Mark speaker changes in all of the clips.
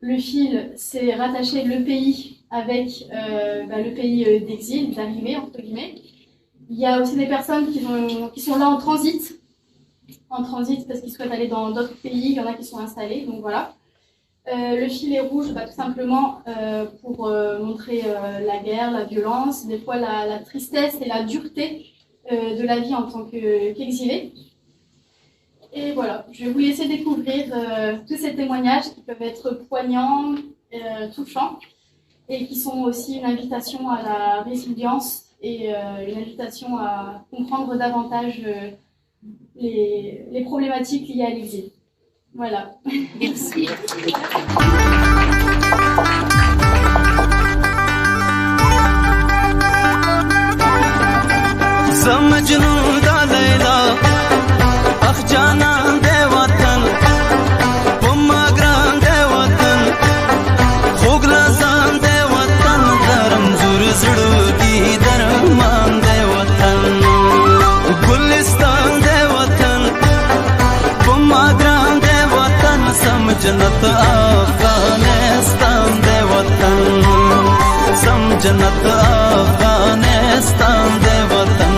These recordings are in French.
Speaker 1: le fil, c'est rattacher le pays avec le pays d'exil, d'arrivée, entre guillemets. Il y a aussi des personnes qui sont là en transit parce qu'ils souhaitent aller dans d'autres pays, il y en a qui sont installés, donc voilà. Le filet rouge, tout simplement pour montrer la guerre, la violence, des fois la tristesse et la dureté de la vie en tant qu'exilé. Et voilà, je vais vous laisser découvrir tous ces témoignages qui peuvent être poignants, touchants, et qui sont aussi une invitation à la résilience et une invitation à comprendre davantage les problématiques liées à l'exil. Voilà.
Speaker 2: Merci.
Speaker 3: जन्नत अफगानिस्तान दे वतन सम जन्नत अफगानिस्तान दे वतन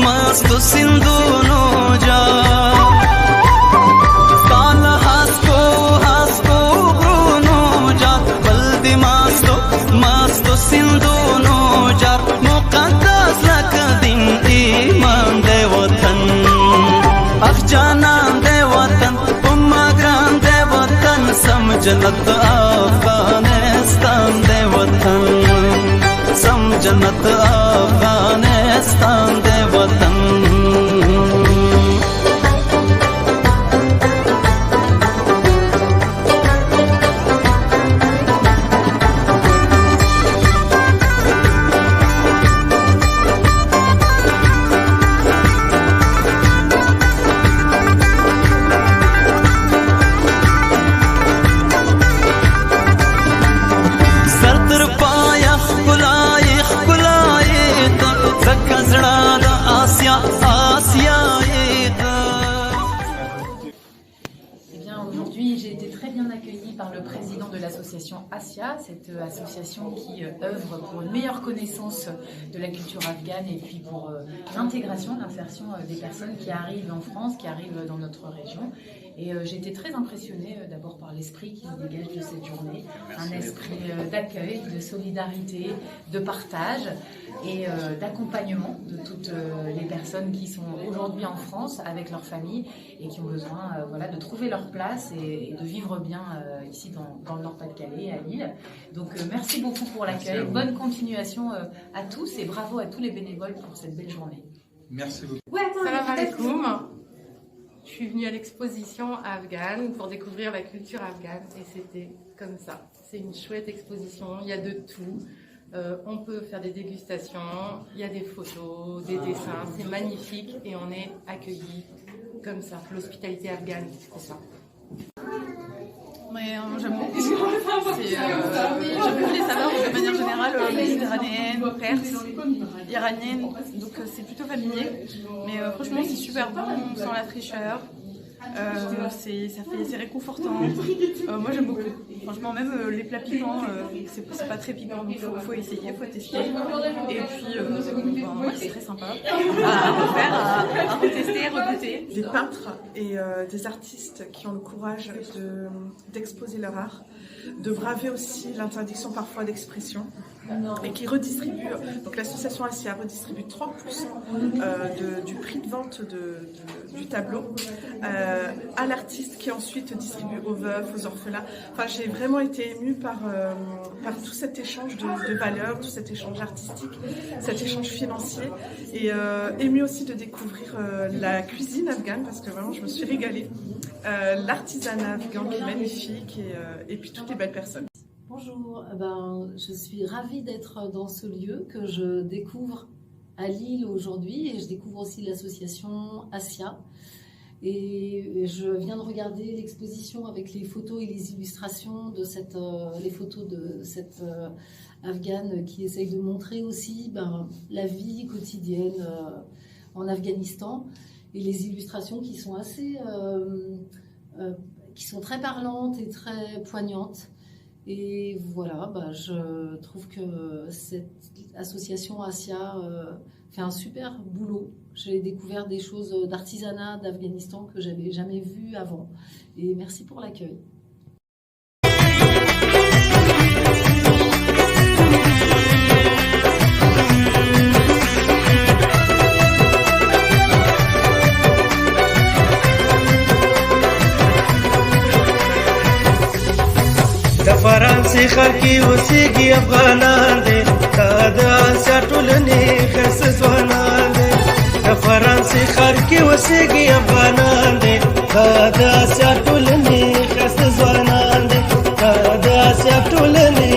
Speaker 3: Masto Sindhu no ja Sal hasko Bruno ja Baldi masto Sindhu no ja Muqaddas lakadim iman de watan Akhjana de watan Umma gran de watan Samjanat Afghanistan de watan Samjanat Afghanistan de watan
Speaker 2: Aujourd'hui, j'ai été très bien accueillie par le président de l'association ASIA, cette association qui œuvre pour une meilleure connaissance de la culture afghane et puis pour l'intégration, l'insertion des personnes qui arrivent en France, qui arrivent dans notre région. Et j'ai été très impressionnée d'abord par l'esprit qui se dégage de cette journée, un esprit d'accueil, de solidarité, de partage et d'accompagnement de toutes les personnes qui sont aujourd'hui en France avec leur famille et qui ont besoin de trouver leur place et de vivre bien ici dans le Nord-Pas-de-Calais, à Lille. Donc merci beaucoup pour l'accueil, bonne continuation à tous et bravo à tous les bénévoles pour cette belle journée.
Speaker 4: Merci beaucoup.
Speaker 5: Salam alaikum. Je suis venue à l'exposition afghane pour découvrir la culture afghane et c'était comme ça. C'est une chouette exposition, il y a de tout. On peut faire des dégustations, il y a des photos, des dessins, c'est magnifique et on est accueillis comme ça. L'hospitalité afghane, c'est ça.
Speaker 6: Mais j'aime beaucoup. J'aime beaucoup les saveurs de manière générale méditerranéenne, perse, iranienne, donc c'est plutôt familier. Mais franchement c'est super bon, on sent la fraîcheur, c'est réconfortant. Moi j'aime beaucoup. Franchement même les plats piquants, c'est pas très piquant donc faut essayer, faut tester. Et puis ouais, c'est très sympa à refaire, à retester, regoûter.
Speaker 7: Des peintres et des artistes qui ont le courage d'exposer leur art, de braver aussi l'interdiction parfois d'expression. et qui redistribue, donc l'association ASIA redistribue 30% du prix de vente du tableau à l'artiste qui ensuite distribue aux veufs, aux orphelins. Enfin, j'ai vraiment été émue par tout cet échange de valeurs, tout cet échange artistique, cet échange financier, et émue aussi de découvrir la cuisine afghane, parce que vraiment je me suis régalée, l'artisanat afghan qui est magnifique, et puis toutes les belles personnes.
Speaker 4: Bonjour, je suis ravie d'être dans ce lieu que je découvre à Lille aujourd'hui, et je découvre aussi l'association ASIA. Et je viens de regarder l'exposition avec les photos et les illustrations de les photos de cette Afghane qui essaye de montrer aussi la vie quotidienne en Afghanistan, et les illustrations qui sont qui sont très parlantes et très poignantes. Et voilà, je trouve que cette association ASIA fait un super boulot. J'ai découvert des choses d'artisanat d'Afghanistan que j'avais jamais vues avant. Et merci pour l'accueil.
Speaker 8: فرانسې خلکې اوسېږي افغانان دي دا د اسیا ټولنې ښایسته ځوانان دي د فرانسې خلکې اوسېږي افغانان دي دا د اسیا ټولنې ښایسته ځوانان دي دا د اسیا ټولنې